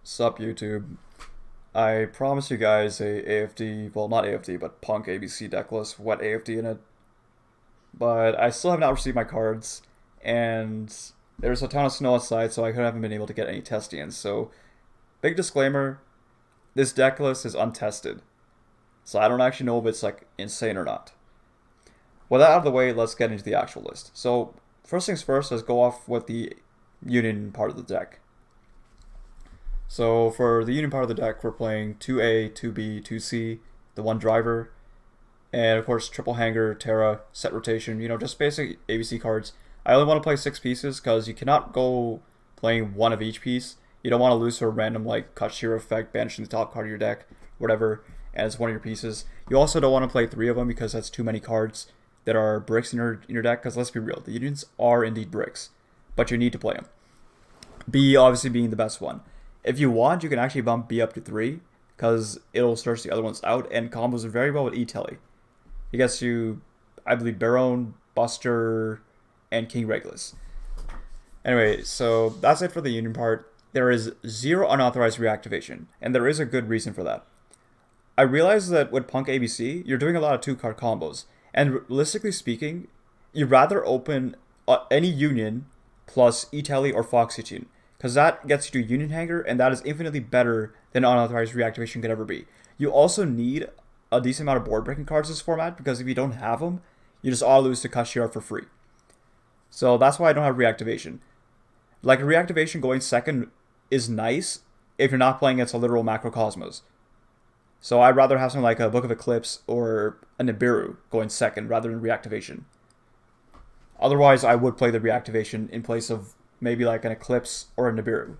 Sup YouTube. I promised you guys a AFD, well not AFD, but Punk ABC decklist, wet AFD in it. But I still have not received my cards, and there's a ton of snow outside, so I haven't been able to get any test-ins. So, big disclaimer, this decklist is untested. So I don't actually know if it's like insane or not. With that out of the way, let's get into the actual list. So, first things first, let's go off with the Union part of the deck. So for the Union part of the deck, we're playing 2A, 2B, 2C, the one driver, and of course triple hanger, Terra, set rotation, just basic ABC cards. I only want to play 6 pieces because you cannot go playing one of each piece. You don't want to lose to a random like Kashira effect, banishing the top card of your deck, whatever, and it's one of your pieces. You also don't want to play 3 of them because that's too many cards that are bricks in your deck, because let's be real, the Unions are indeed bricks, but you need to play them. B obviously being the best one. If you want, you can actually bump B up to 3, because it'll search the other ones out, and combos very well with E-Tele. It gets you, I believe, Baron, Buster, and King Regulus. Anyway, so that's it for the Union part. There is zero unauthorized reactivation, and there is a good reason for that. I realize that with Punk ABC, you're doing a lot of 2-card combos, and realistically speaking, you'd rather open any Union plus E-Tele or Foxy Tune, because that gets you to Union Hanger, and that is infinitely better than unauthorized reactivation could ever be. You also need a decent amount of board breaking cards in this format, because if you don't have them, you just all lose to Kashiar for free. So that's why I don't have reactivation. Like, a reactivation going second is nice if you're not playing against a literal Macrocosmos. So I'd rather have something like a Book of Eclipse or a Nibiru going second rather than reactivation. Otherwise, I would play the reactivation in place of maybe like an Eclipse or a Nibiru.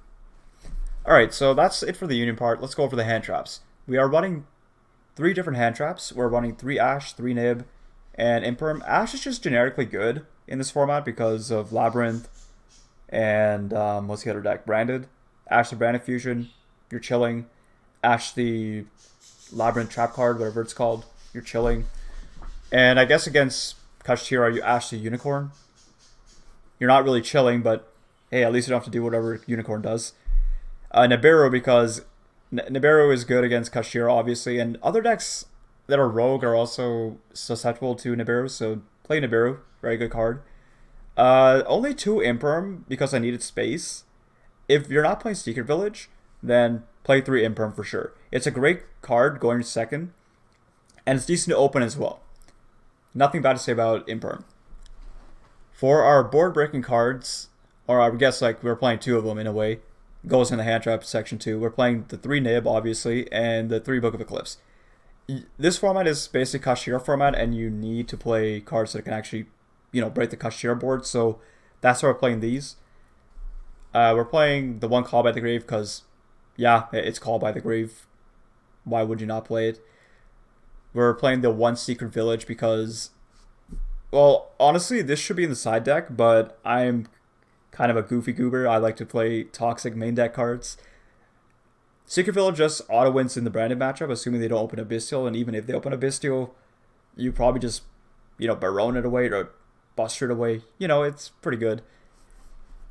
Alright, so that's it for the Union part. Let's go over the hand traps. We are running 3 different hand traps. We're running 3 Ash, 3 Nib, and Imperm. Ash is just generically good in this format because of Labyrinth and what's the other deck? Branded. Ash the Branded Fusion, you're chilling. Ash the Labyrinth Trap card, whatever it's called, you're chilling. And I guess against Kashtira, you Ash the Unicorn. You're not really chilling, but hey, at least you don't have to do whatever Unicorn does. Nibiru, because Nibiru is good against Kashira, obviously, and other decks that are rogue are also susceptible to Nibiru, so play Nibiru, very good card. Only 2 Imperm, because I needed space. If you're not playing Secret Village, then play 3 Imperm for sure. It's a great card going second, and it's decent to open as well. Nothing bad to say about Imperm. For our board breaking cards, or I guess like we're playing 2 of them in a way, goes in the hand trap section 2. We're playing the 3 Nib, obviously, and the 3 Book of Eclipse. This format is basically Kashira format, and you need to play cards that can actually, break the Kashira board, so that's why we're playing these. We're playing the one Call by the Grave because, yeah, it's Call by the Grave. Why would you not play it? We're playing the one Secret Village because, well, honestly, this should be in the side deck, but I'm kind of a goofy goober. I like to play toxic main deck cards. Secret Village just auto wins in the branded matchup, assuming they don't open a Bestial, and even if they open a Bestial, you probably just, Baron it away or Buster it away. It's pretty good.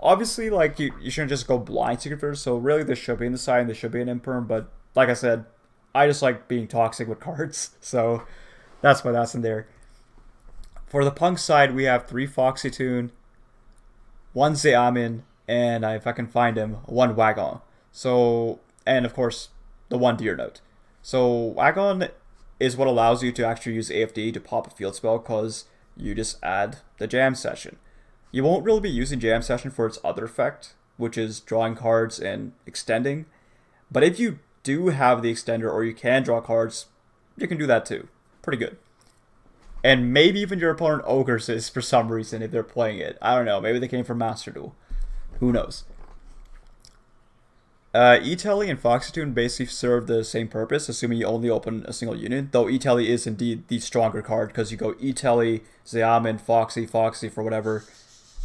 Obviously, like, you shouldn't just go blind Secret Village, so really this should be in the side and this should be an Imperm, but like I said, I just like being toxic with cards, so that's why that's in there. For the Punk side, we have 3 Foxy Tune, 1 Zeamin, and if I can find him, 1 Wagon. So, and of course, the 1 Deer Note. So, Wagon is what allows you to actually use AFD to pop a field spell because you just add the Jam Session. You won't really be using Jam Session for its other effect, which is drawing cards and extending. But if you do have the extender or you can draw cards, you can do that too. Pretty good. And maybe even your opponent ogres this for some reason if they're playing it. I don't know. Maybe they came from Master Duel. Who knows? E-Tele and Foxytune basically serve the same purpose, assuming you only open a single unit. Though E-Tele is indeed the stronger card because you go E-Tele, Zeamin, Foxy, Foxy for whatever.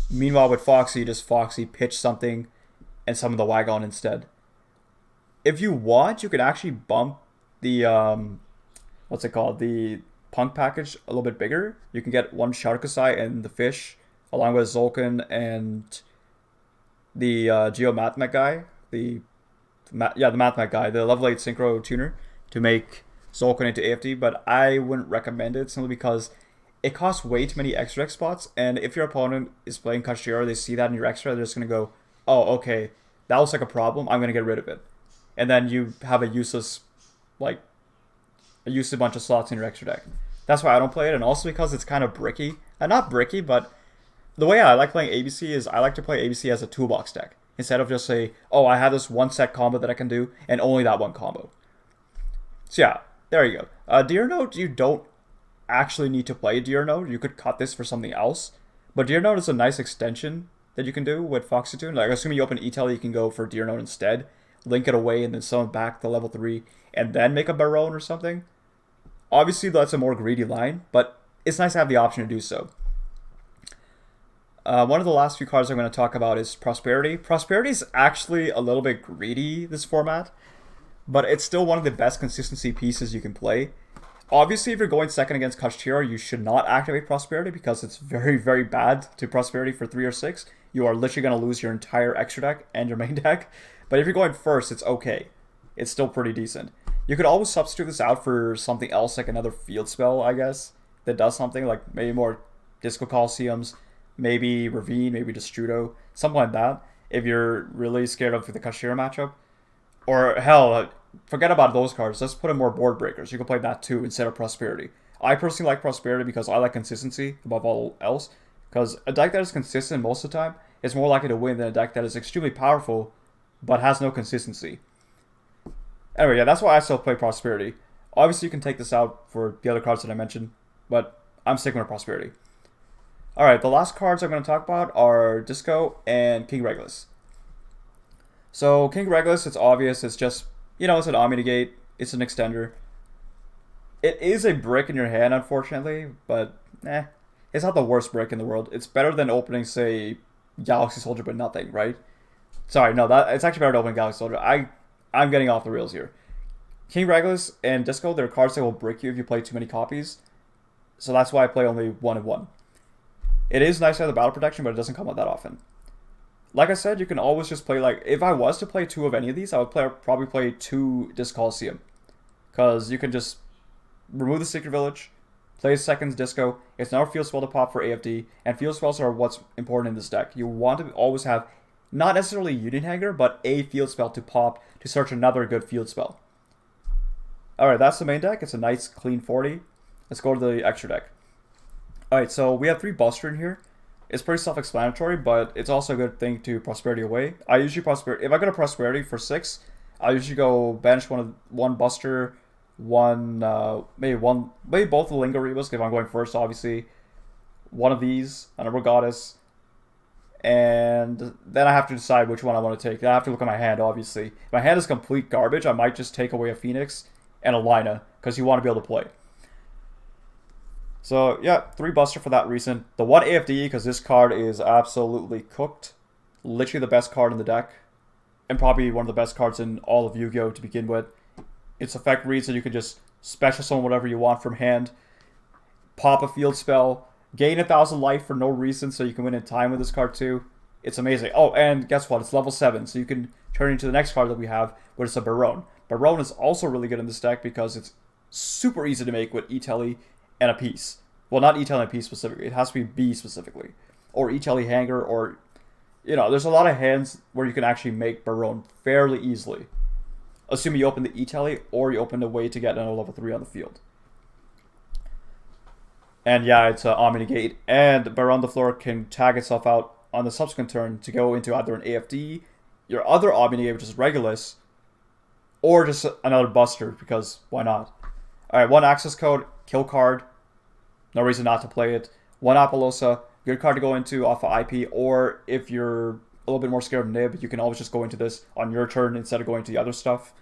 Meanwhile, with Foxy, you just Foxy pitch something and summon the Wagon instead. If you want, you could actually bump the what's it called? The Punk package a little bit bigger. You can get 1 Sharkusai and the fish, along with Zolkin and the Geomathemech guy, the the Mathmat guy, the level 8 synchro tuner, to make Zolkon into AFD, but I wouldn't recommend it simply because it costs way too many extra deck spots, and if your opponent is playing Kashira, they see that in your extra, they're just going to go, oh, okay, that looks like a problem, I'm going to get rid of it. And then you have a useless, like, a useless bunch of slots in your extra deck. That's why I don't play it, and also because it's kind of bricky. Not bricky, but the way I like playing ABC is I like to play ABC as a toolbox deck. Instead of just say, oh, I have this one set combo that I can do, and only that one combo. So yeah, there you go. Deer Note, you don't actually need to play Deer Note. You could cut this for something else. But Deer Note is a nice extension that you can do with Foxy Tune. Like, assuming you open E-Tele, you can go for Deer Note instead. Link it away and then summon back to level 3, and then make a Baronne or something. Obviously, that's a more greedy line, but it's nice to have the option to do so. One of the last few cards I'm going to talk about is Prosperity. Prosperity is actually a little bit greedy, this format, but it's still one of the best consistency pieces you can play. Obviously, if you're going second against Kashtira, you should not activate Prosperity because it's very, very bad to Prosperity for 3 or 6. You are literally going to lose your entire extra deck and your main deck. But if you're going first, it's okay. It's still pretty decent. You could always substitute this out for something else, like another field spell, I guess, that does something, like maybe more Disco Coliseums, maybe Ravine, maybe Destrudo, something like that, if you're really scared of the Kashira matchup. Or, hell, forget about those cards. Let's put in more board breakers. You can play that too instead of Prosperity. I personally like Prosperity because I like consistency above all else. Because a deck that is consistent most of the time is more likely to win than a deck that is extremely powerful but has no consistency. Anyway, yeah, that's why I still play Prosperity. Obviously, you can take this out for the other cards that I mentioned, but I'm sticking with Prosperity. Alright, the last cards I'm going to talk about are Disco and King Regulus. So, King Regulus, it's obvious, it's just, it's an Omni-Negate, it's an extender. It is a brick in your hand, unfortunately, but, it's not the worst brick in the world. It's better than opening, say, Galaxy Soldier, but nothing, right? Sorry, no, it's actually better than opening Galaxy Soldier. I'm getting off the rails here. King Regulus and Disco, they're cards that will break you if you play too many copies. So that's why I play only 1 and 1. It is nice to have the battle protection, but it doesn't come out that often. Like I said, you can always just play, like, if I was to play 2 of any of these, I would probably play 2 Disc Coliseum. Because you can just remove the Secret Village, play seconds Disco, it's another field spell to pop for AFD, and field spells are what's important in this deck. You want to always have, not necessarily Union Hanger, but a field spell to pop to search another good field spell. Alright, that's the main deck. It's a nice, clean 40. Let's go to the extra deck. Alright, so we have 3 Buster in here. It's pretty self-explanatory, but it's also a good thing to Prosperity away. I usually if I go to Prosperity for 6, I usually go bench one Buster, maybe both the Lingo Rebus, if I'm going first, obviously. One of these, another Goddess, and then I have to decide which one I want to take. Then I have to look at my hand, obviously. If my hand is complete garbage, I might just take away a Phoenix and a Lina, because you want to be able to play. So, yeah, 3 Buster for that reason. The 1 AFD, because this card is absolutely cooked. Literally the best card in the deck. And probably one of the best cards in all of Yu-Gi-Oh! To begin with. Its effect reads that you can just special summon whatever you want from hand. Pop a field spell. Gain 1,000 life for no reason, so you can win in time with this card too. It's amazing. Oh, and guess what? It's level 7, so you can turn into the next card that we have, which is a Baronne. Baronne is also really good in this deck because it's super easy to make with E-Tele and a piece. Well, not E-Tele and a piece specifically. It has to be B specifically. Or E-Tele Hanger, or, there's a lot of hands where you can actually make Baronne fairly easily. Assuming you open the E-Tele, or you open the way to get another level 3 on the field. And yeah, it's Omni-Negate, and Baronne de Fleur can tag itself out on the subsequent turn to go into either an AFD, your other Omni-Negate, which is Regulus, or just another Buster, because why not? Alright, 1 access code, kill card, no reason not to play it. 1 Apollosa, good card to go into off of IP, or if you're a little bit more scared of Nib, you can always just go into this on your turn instead of going to the other stuff.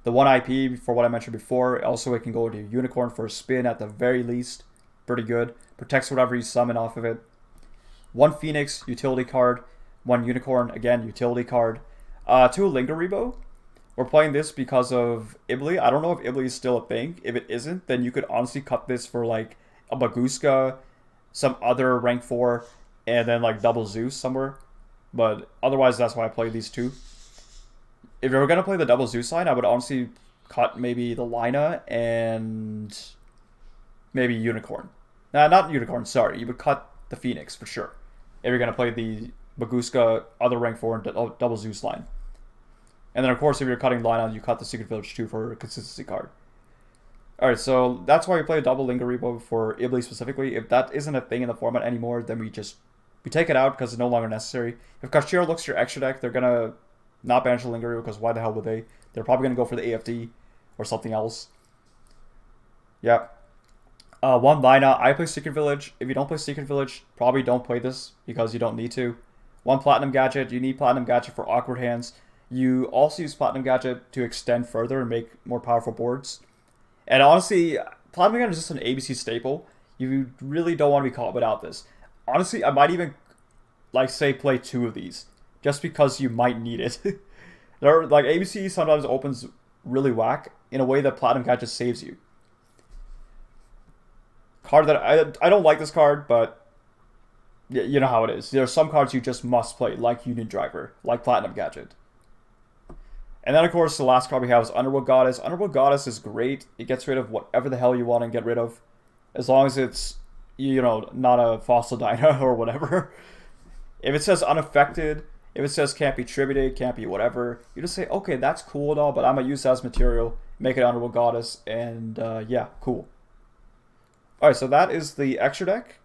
The 1 IP, for what I mentioned before, also it can go into Unicorn for a spin at the very least. Pretty good. Protects whatever you summon off of it. 1 Phoenix, utility card. 1 Unicorn, again, utility card. 2 Lingaribo. We're playing this because of Ibli. I don't know if Ibli is still a thing. If it isn't, then you could honestly cut this for like a Baguska, some other rank 4, and then like double Zeus somewhere. But otherwise, that's why I play these 2. if you were gonna play the double Zeus line, I would honestly cut maybe the Lina and maybe Unicorn. Nah, not Unicorn. Sorry, you would cut the Phoenix for sure if you're gonna play the Baguska other rank 4 and double Zeus line. And then of course, if you're cutting Lina, you cut the Secret Village too for a consistency card. Alright, so that's why we play double Lingaribo for Iblis specifically. If that isn't a thing in the format anymore, then we take it out because it's no longer necessary. If Kashira looks to your extra deck, they're gonna not banish the Lingaribo because why the hell would they? They're probably gonna go for the AFD or something else. Yeah. One Lina, I play Secret Village. If you don't play Secret Village, probably don't play this because you don't need to. One Platinum Gadget, you need Platinum Gadget for awkward hands. You also use Platinum Gadget to extend further and make more powerful boards. And honestly, Platinum Gadget is just an ABC staple. You really don't want to be caught without this. Honestly, I might even, like, say play 2 of these. Just because you might need it. Like, ABC sometimes opens really whack in a way that Platinum Gadget saves you. Card that I don't like this card, but you know how it is. There are some cards you just must play, like Union Driver, like Platinum Gadget. And then, of course, the last card we have is Underworld Goddess. Underworld Goddess is great. It gets rid of whatever the hell you want to get rid of. As long as it's, you know, not a Fossil Dyna or whatever. If it says unaffected, if it says can't be tributed, can't be whatever, you just say, okay, that's cool and all, but I'm going to use that as material, make it Underworld Goddess, and yeah, cool. Alright, so that is the extra deck.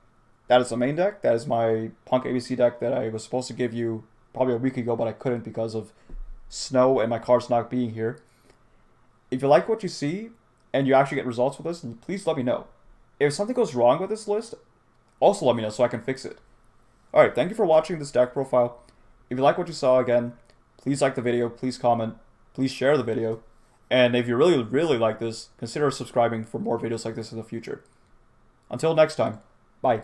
That is the main deck. That is my Punk ABC deck that I was supposed to give you probably a week ago, but I couldn't because of snow and my cards not being here. If you like what you see and you actually get results with this, please let me know. If something goes wrong with this list, also let me know so I can fix it. Alright, thank you for watching this deck profile. If you like what you saw, again, please like the video, please comment, please share the video, and if you really, really like this, consider subscribing for more videos like this in the future. Until next time, bye.